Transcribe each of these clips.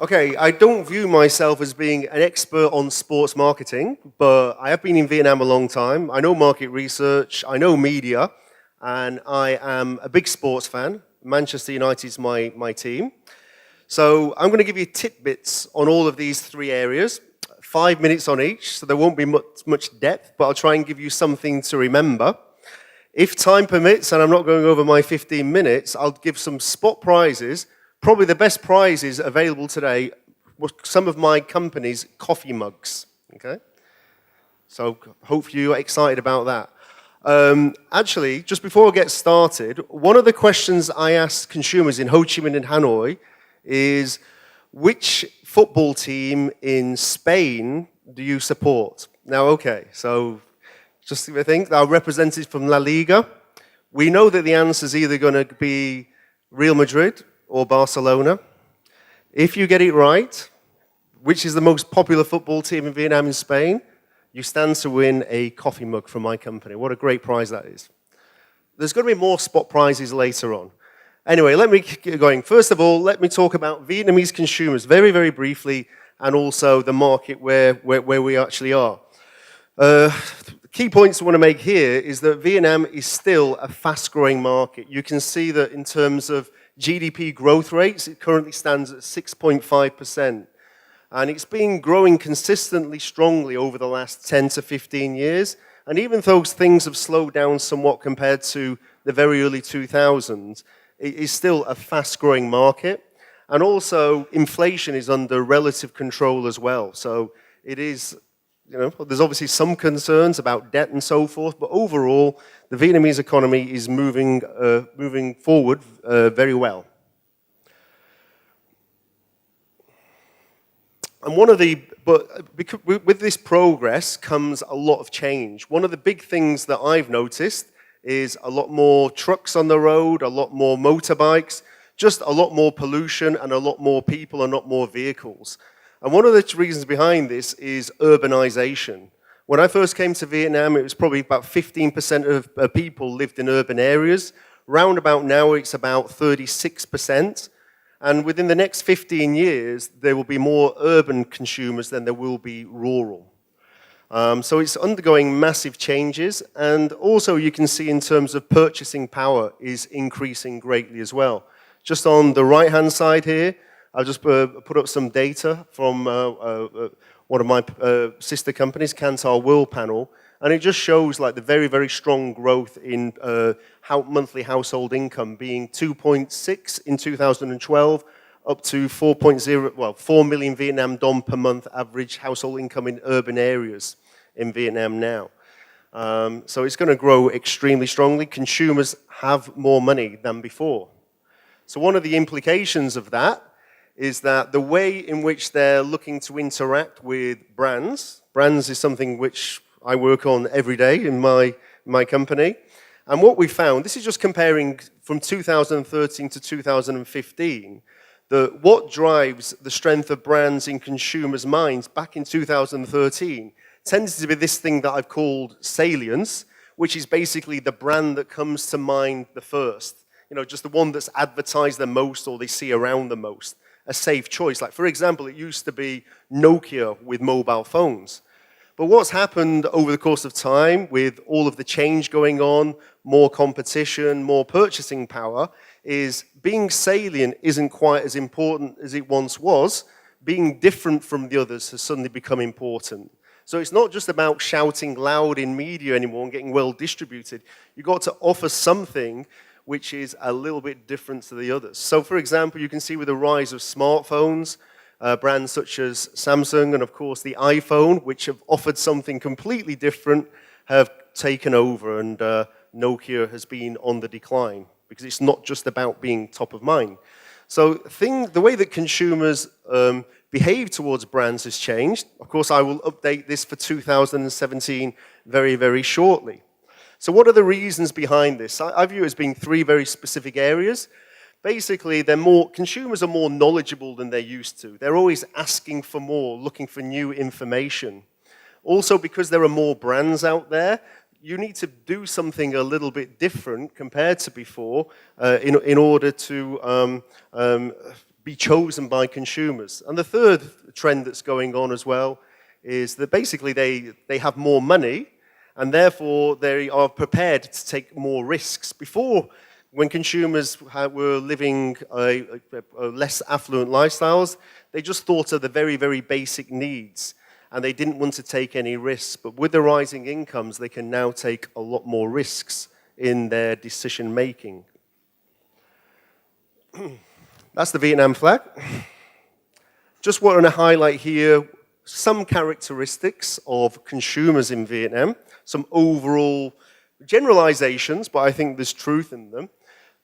Okay, I don't view myself as being an expert on sports marketing, but I have been in Vietnam a long time. I know market research, I know media, and I am a big sports fan. Manchester United is my team. So I'm going to give you tidbits on all of these three areas, 5 minutes on each, so there won't be much depth, but I'll try and give you something to remember. If time permits, and I'm not going over my 15 minutes, I'll give some spot prizes. Probably the best prizes available today were some of my company's coffee mugs. Okay? So hope you're excited about that. Actually, just before I get started, one of the questions I asked consumers in Ho Chi Minh and Hanoi is, which football team in Spain do you support? Now, okay, so just I think our representatives from La Liga, we know that the answer is either going to be Real Madrid or Barcelona. If you get it right, which is the most popular football team in Vietnam and Spain, you stand to win a coffee mug from my company. What a great prize that is. There's going to be more spot prizes later on. Anyway, let me get going. First of all, let me talk about Vietnamese consumers very, very briefly, and also the market where we actually are. Key points I want to make here is that Vietnam is still a fast-growing market. You can see that in terms of GDP growth rates, it currently stands at 6.5%. And it's been growing consistently strongly over the last 10 to 15 years. And even though things have slowed down somewhat compared to the very early 2000s, it is still a fast-growing market. And also, inflation is under relative control as well. So it is, there's obviously some concerns about debt and so forth, but overall, the Vietnamese economy is moving forward very well. And with this progress comes a lot of change. One of the big things that I've noticed is a lot more trucks on the road, a lot more motorbikes, just a lot more pollution and a lot more people and a lot more vehicles. And one of the reasons behind this is urbanization. When I first came to Vietnam, it was probably about 15% of people lived in urban areas. Round about now, it's about 36%. And within the next 15 years, there will be more urban consumers than there will be rural. So it's undergoing massive changes. And also you can see in terms of purchasing power is increasing greatly as well. Just on the right-hand side here, I'll just put up some data from one of my sister companies, Kantar World Panel, and it just shows like the very, very strong growth in monthly household income being 2.6 in 2012, up to 4 million Vietnam dong per month average household income in urban areas in Vietnam now. So it's going to grow extremely strongly. Consumers have more money than before. So one of the implications of that is that the way in which they're looking to interact with brands is something which I work on every day in my company. And what we found, this is just comparing from 2013 to 2015, that what drives the strength of brands in consumers' minds back in 2013 tends to be this thing that I've called salience, which is basically the brand that comes to mind the first. Just the one that's advertised the most or they see around the most. A safe choice. Like, for example, it used to be Nokia with mobile phones. But what's happened over the course of time with all of the change going on, more competition, more purchasing power, is being salient isn't quite as important as it once was. Being different from the others has suddenly become important. So it's not just about shouting loud in media anymore and getting well distributed. You've got to offer something which is a little bit different to the others. So for example, you can see with the rise of smartphones, brands such as Samsung and of course the iPhone, which have offered something completely different, have taken over, and Nokia has been on the decline because it's not just about being top of mind. So the way that consumers behave towards brands has changed. Of course, I will update this for 2017 very, very shortly. So what are the reasons behind this? I view it as being three very specific areas. Basically, consumers are more knowledgeable than they're used to. They're always asking for more, looking for new information. Also, because there are more brands out there, you need to do something a little bit different compared to before in order to be chosen by consumers. And the third trend that's going on as well is that basically they have more money, and therefore they are prepared to take more risks. Before, when consumers were living less affluent lifestyles, they just thought of the very, very basic needs, and they didn't want to take any risks. But with the rising incomes, they can now take a lot more risks in their decision making. That's the Vietnam flag. Just want to highlight here some characteristics of consumers in Vietnam, some overall generalizations, but I think there's truth in them.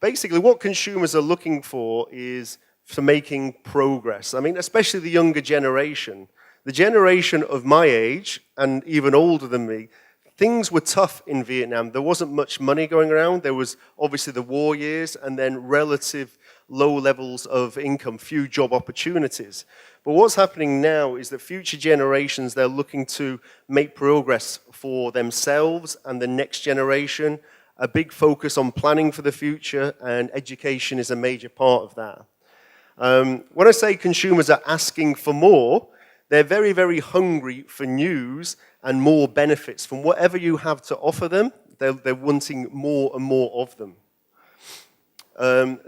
Basically, what consumers are looking for is for making progress. I mean, especially the younger generation. The generation of my age, and even older than me, things were tough in Vietnam. There wasn't much money going around. There was obviously the war years, and then relative low levels of income, few job opportunities. But what's happening now is that future generations, they're looking to make progress for themselves and the next generation. A big focus on planning for the future, and education is a major part of that. When I say consumers are asking for more, they're very, very hungry for news and more benefits. From whatever you have to offer them, they're wanting more and more of them.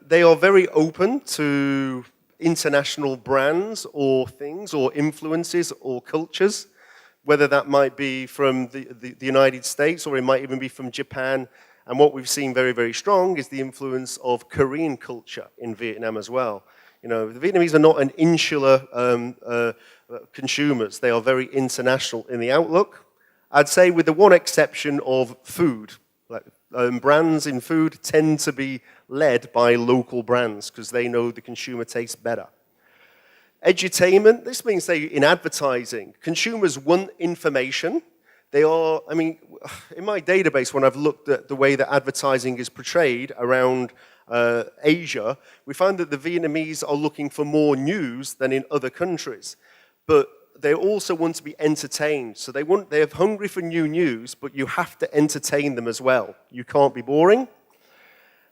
They are very open to international brands or things or influences or cultures, whether that might be from the United States or it might even be from Japan. And what we've seen very, very strong is the influence of Korean culture in Vietnam as well. You know, the Vietnamese are not an insular consumers. They are very international in the outlook. I'd say with the one exception of food. Like, brands in food tend to be led by local brands because they know the consumer tastes better. Edutainment, this means in advertising, consumers want information. They are, I mean, in my database, when I've looked at the way that advertising is portrayed around Asia, we found that the Vietnamese are looking for more news than in other countries. But they also want to be entertained. So they're hungry for new news, but you have to entertain them as well. You can't be boring.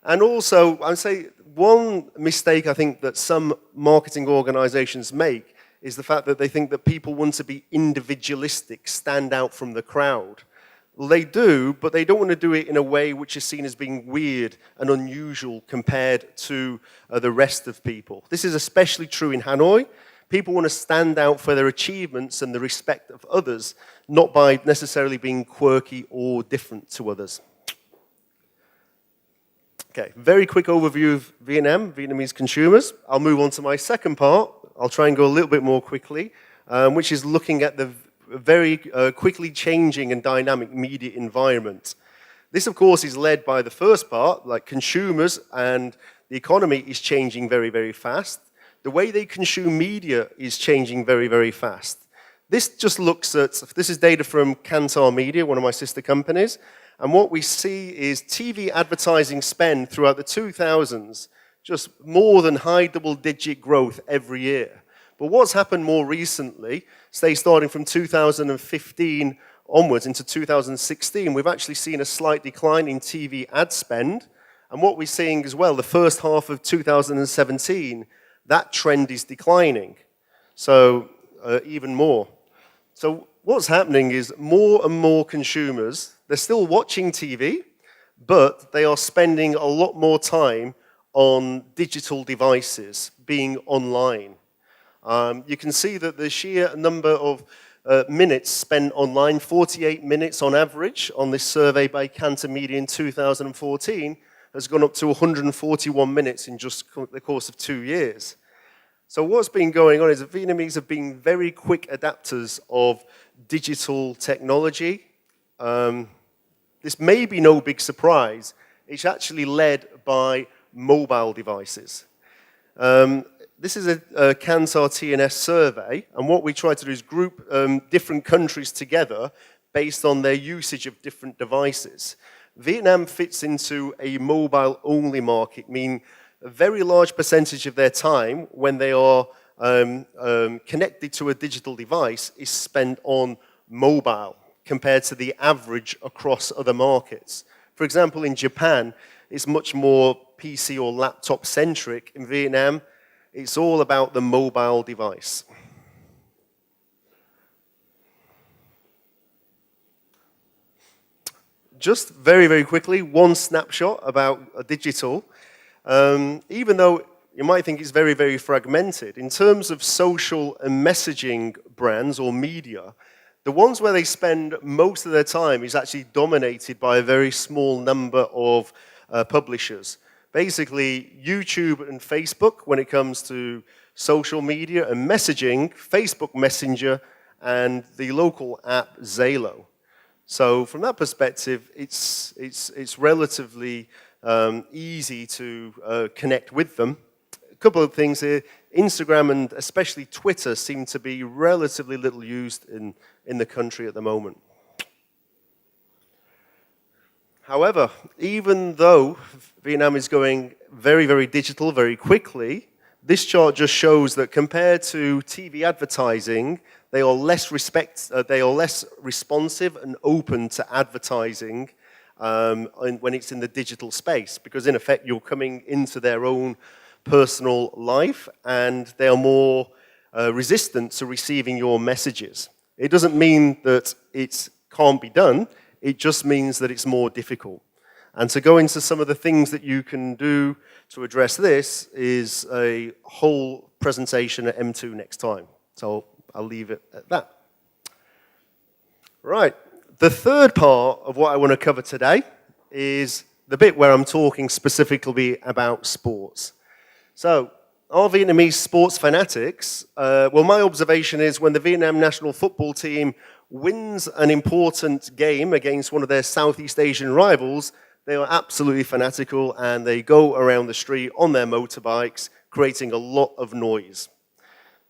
And also, I'd say one mistake I think that some marketing organizations make is the fact that they think that people want to be individualistic, stand out from the crowd. Well, they do, but they don't want to do it in a way which is seen as being weird and unusual compared to the rest of people. This is especially true in Hanoi. People want to stand out for their achievements and the respect of others, not by necessarily being quirky or different to others. Okay, very quick overview of Vietnam, Vietnamese consumers. I'll move on to my second part. I'll try and go a little bit more quickly, which is looking at the very quickly changing and dynamic media environment. This, of course, is led by the first part, like consumers and the economy is changing very, very fast. The way they consume media is changing very, very fast. This just looks at, this is data from Kantar Media, one of my sister companies, and what we see is TV advertising spend throughout the 2000s, just more than high double-digit growth every year. But what's happened more recently, say starting from 2015 onwards into 2016, we've actually seen a slight decline in TV ad spend. And what we're seeing as well, the first half of 2017, that trend is declining. So even more. So what's happening is more and more consumers, they're still watching TV, but they are spending a lot more time on digital devices, being online. You can see that the sheer number of minutes spent online, 48 minutes on average on this survey by Kantar Media in 2014, has gone up to 141 minutes in just the course of 2 years. So what's been going on is the Vietnamese have been very quick adapters of digital technology. This may be no big surprise. It's actually led by mobile devices. This is a Kantar TNS survey, and what we try to do is group different countries together based on their usage of different devices. Vietnam fits into a mobile-only market, meaning a very large percentage of their time when they are connected to a digital device is spent on mobile compared to the average across other markets. For example, in Japan, it's much more PC or laptop-centric. In Vietnam, It's all about the mobile device. Just very, very quickly, one snapshot about digital. Even though you might think it's very, very fragmented, in terms of social and messaging brands or media, the ones where they spend most of their time is actually dominated by a very small number of publishers. Basically, YouTube and Facebook, when it comes to social media and messaging, Facebook Messenger, and the local app Zalo. So from that perspective, it's relatively easy to connect with them. A couple of things here. Instagram and especially Twitter seem to be relatively little used in the country at the moment. However, even though Vietnam is going very, very digital very quickly, this chart just shows that compared to TV advertising, they are less responsive and open to advertising when it's in the digital space, because in effect you're coming into their own personal life and they are more resistant to receiving your messages. It doesn't mean that it can't be done, it just means that it's more difficult. And to go into some of the things that you can do to address this is a whole presentation at M2 next time. So I'll leave it at that. Right, the third part of what I want to cover today is the bit where I'm talking specifically about sports. So, are Vietnamese sports fanatics? Well, my observation is when the Vietnam national football team wins an important game against one of their Southeast Asian rivals, they are absolutely fanatical and they go around the street on their motorbikes, creating a lot of noise.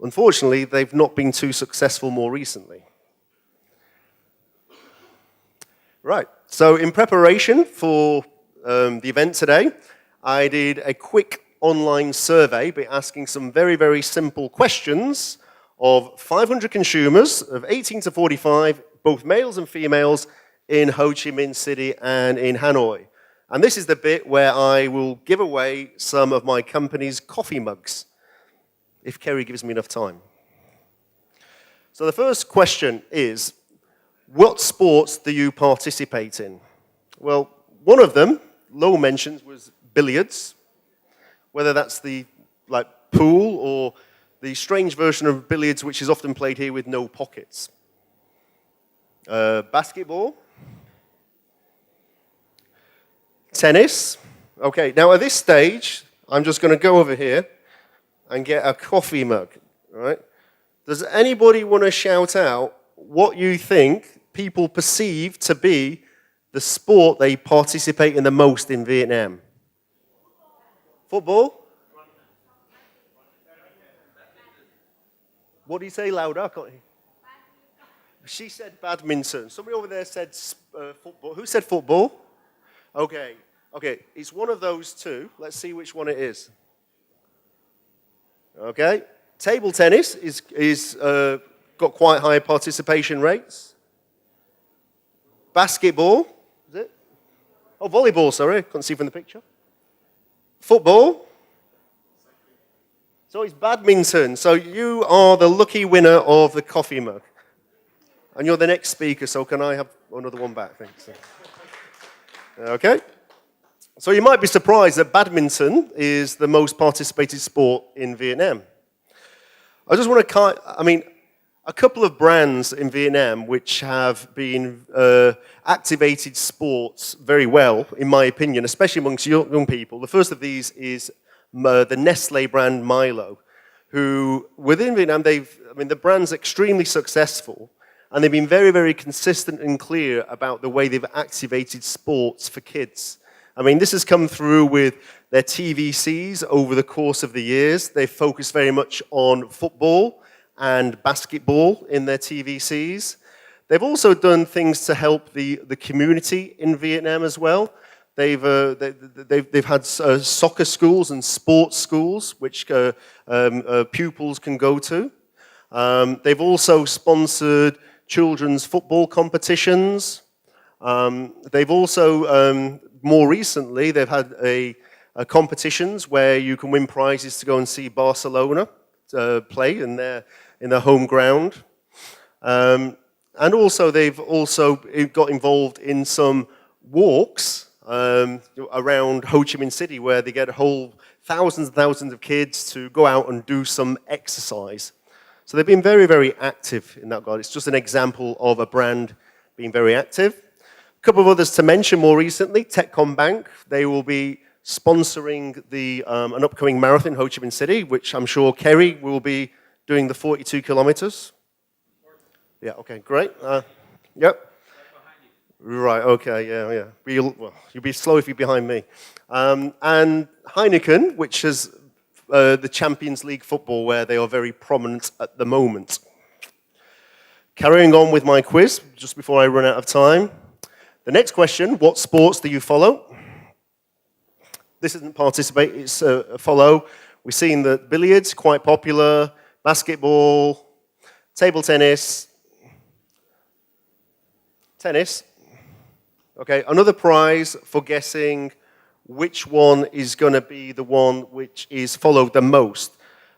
Unfortunately, they've not been too successful more recently. Right, so in preparation for the event today, I did a quick online survey by asking some very, very simple questions of 500 consumers of 18 to 45, both males and females, in Ho Chi Minh City and in Hanoi. And this is the bit where I will give away some of my company's coffee mugs, if Kerry gives me enough time. So the first question is, what sports do you participate in? Well, one of them, low mentions, was billiards, whether that's the pool or the strange version of billiards which is often played here with no pockets. Basketball. Tennis. Okay, now at this stage, I'm just going to go over here and get a coffee mug, all right? Does anybody want to shout out what you think people perceive to be the sport they participate in the most in Vietnam? Football? What do you say louder? I can't hear. She said badminton. Somebody over there said football. Who said football? Okay, it's one of those two. Let's see which one it is. Okay, table tennis is got quite high participation rates. Basketball, is it? Oh, volleyball, sorry, couldn't see from the picture. Football. So it's badminton. So you are the lucky winner of the coffee mug. And you're the next speaker, so can I have another one back? Thanks. Okay. So you might be surprised that badminton is the most participated sport in Vietnam. I just want to, a couple of brands in Vietnam which have been activated sports very well, in my opinion, especially amongst young people. The first of these is the Nestle brand Milo, who within Vietnam, the brand's extremely successful, and they've been very, very consistent and clear about the way they've activated sports for kids. This has come through with their TVCs over the course of the years. They've focused very much on football and basketball in their TVCs. They've also done things to help the community in Vietnam as well. They've had soccer schools and sports schools which pupils can go to. They've also sponsored children's football competitions. They've also, more recently, they've had competitions where you can win prizes to go and see Barcelona play in their home ground. And also, they've also got involved in some walks around Ho Chi Minh City where they get thousands and thousands of kids to go out and do some exercise. So they've been very, very active in that regard. It's just an example of a brand being very active. A couple of others to mention more recently, Techcombank. They will be sponsoring an upcoming marathon in Ho Chi Minh City, which I'm sure Kerry will be doing the 42 kilometers. Yeah, okay, great. Yep. Right, okay, yeah. You'll be slow if you're behind me. And Heineken, which is the Champions League football, where they are very prominent at the moment. Carrying on with my quiz, just before I run out of time. The next question, what sports do you follow? This isn't participate, it's a follow. We've seen that billiards, quite popular, basketball, table tennis. Okay, another prize for guessing which one is going to be the one which is followed the most.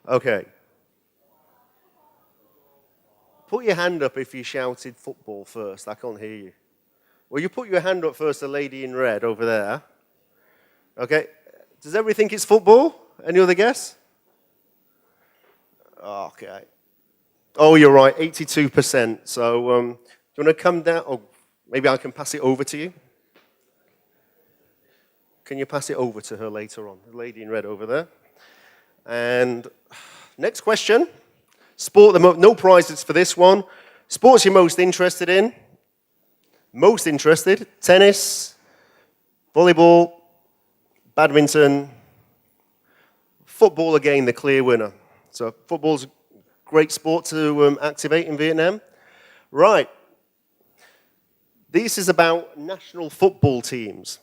Okay. Put your hand up if you shouted football first. I can't hear you. Well, you put your hand up first, the lady in red over there. Okay. Does everybody think it's football? Any other guess? Okay. Oh, you're right, 82%. So, do you want to come down? Oh, maybe I can pass it over to you. Can you pass it over to her later on? The lady in red over there. And next question. Sport, no prizes for this one. Sports you're most interested in? Most interested? Tennis, volleyball, badminton, football again, the clear winner. So football's a great sport to activate in Vietnam. Right. This is about national football teams.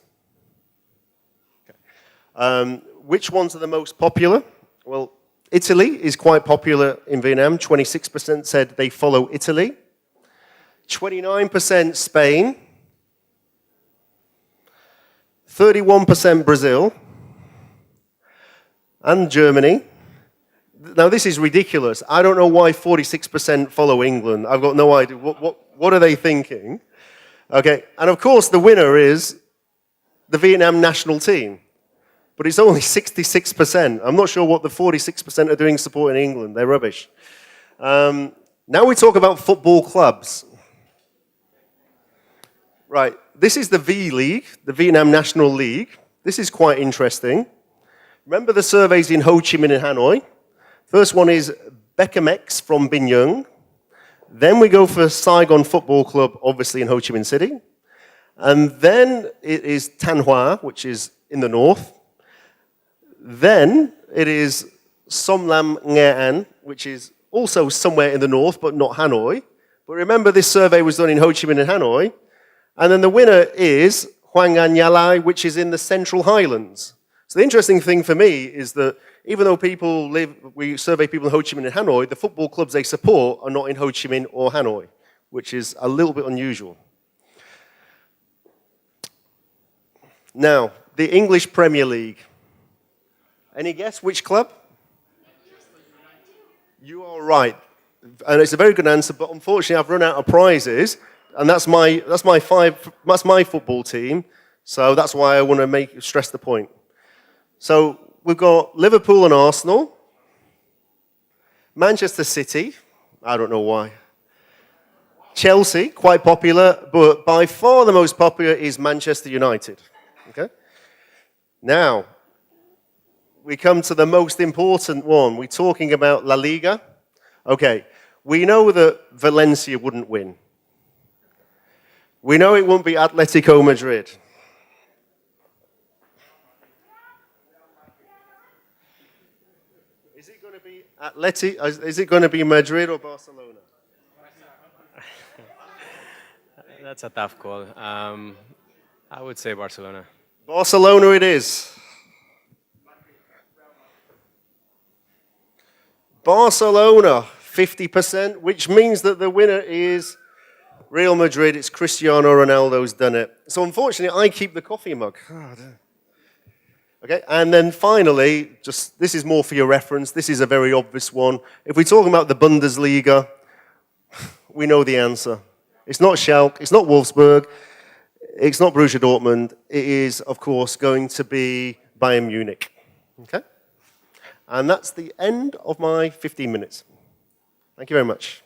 Okay. Which ones are the most popular? Well, Italy is quite popular in Vietnam. 26% said they follow Italy. 29% Spain. 31% Brazil. And Germany. Now, this is ridiculous. I don't know why 46% follow England. I've got no idea. What are they thinking? Okay, and of course, the winner is the Vietnam national team. But it's only 66%. I'm not sure what the 46% are doing supporting England. They're rubbish. Now we talk about football clubs. Right, this is the V League, the Vietnam National League. This is quite interesting. Remember the surveys in Ho Chi Minh and Hanoi? First one is Beckham X from Bình Nhưỡng. Then we go for Saigon Football Club, obviously in Ho Chi Minh City. And then it is Thanh Hoa, which is in the north. Then it is Som Lam Nghe An, which is also somewhere in the north, but not Hanoi. But remember, this survey was done in Ho Chi Minh and Hanoi. And then the winner is Hoang An Ya Lai, which is in the Central Highlands. So the interesting thing for me is that even though we survey people in Ho Chi Minh and Hanoi, the football clubs they support are not in Ho Chi Minh or Hanoi, which is a little bit unusual. Now, the English Premier League. Any guess which club? You are right. And it's a very good answer, but unfortunately I've run out of prizes, and that's my football team, so that's why I want to stress the point. So we've got Liverpool and Arsenal, Manchester City, I don't know why. Chelsea, quite popular, but by far the most popular is Manchester United. Okay? Now, we come to the most important one. We're talking about La Liga. Okay, we know that Valencia wouldn't win. We know it won't be Atletico Madrid. Is it going to be Is it going to be Madrid or Barcelona? That's a tough call. I would say Barcelona. Barcelona it is. Barcelona, 50%, which means that the winner is Real Madrid. It's Cristiano Ronaldo's done it. So unfortunately, I keep the coffee mug. Okay, and then finally, just this is more for your reference. This is a very obvious one. If we're talking about the Bundesliga, we know the answer. It's not Schalke, it's not Wolfsburg, it's not Borussia Dortmund. It is, of course, going to be Bayern Munich. Okay, and that's the end of my 15 minutes. Thank you very much.